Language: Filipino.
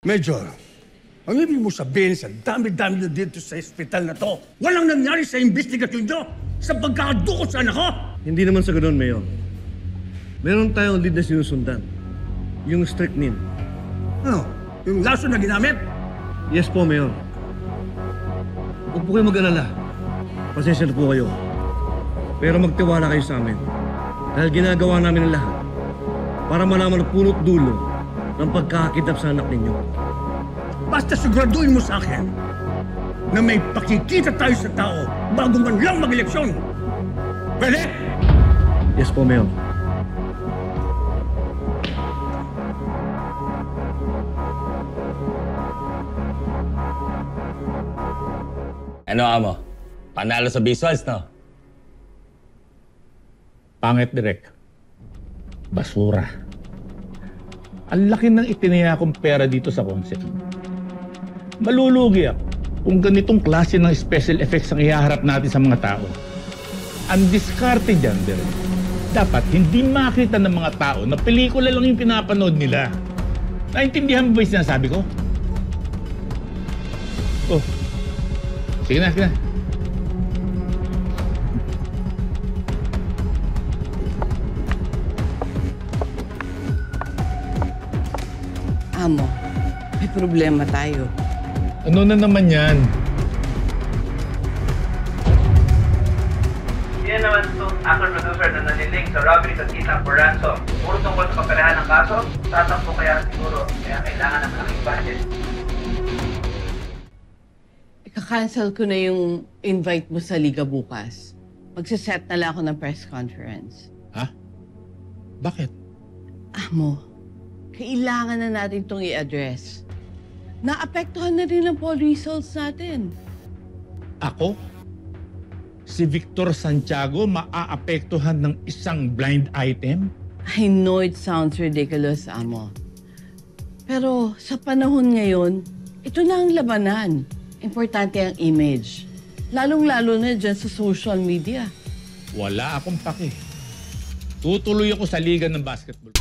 Major, ang ibig mo sabihin sa dami-dami na dito sa ospital na to, walang nangyari sa investigasyon nyo sa pagkakadukot sa anak ko? Hindi naman sa ganoon, Mayor. Meron tayong lead na sinusundan. Yung strychnine. Ano? Yung laso na ginamit? Yes po, Mayor. Huwag po kayo mag-alala. Pasensya na po kayo. Pero magtiwala kayo sa amin. Dahil ginagawa namin ang lahat para malaman ang punot dulo ng pagkakakidnap sa anak ninyo. Basta siguraduhin mo sa akin na may pakikita tayo sa tao bago man lang mag-eleksyon. Pwede? Yes po, Mayor. Ano, Amo? Panalo sa visuals, no? Pangit, Direk. Basura. Ang laki ng itinaya kong pera dito sa concept. Malulugi ako kung ganitong klase ng special effects ang ihaharap natin sa mga tao. Ang diskarte dyan, Direk. Dapat hindi makita ng mga tao na pelikula lang yung pinapanood nila. Naintindihan mo ba yung sinasabi ko? Oh. Sige na, sige na. Amo, may problema tayo. Ano na naman yan? Yan naman itong actor producer na naniling sa robbery sa Tita for ransom. Puro tungkol sa kaperahan ng kaso, tatakbo kaya siguro. Kaya kailangan ng malaking budget. Ika-cancel ko na yung invite mo sa Liga bukas. Magsiset na lang ako ng press conference. Ha? Bakit? Amo, kailangan na natin itong i-address. Naapektuhan na rin ang poll results natin. Ako? Si Victor Santiago maaapektuhan ng isang blind item? I know it sounds ridiculous, Amo. Pero sa panahon ngayon, ito na ang labanan. Importante ang image. Lalong-lalo na dyan sa social media. Wala akong pake. Tutuloy ako sa liga ng basketball.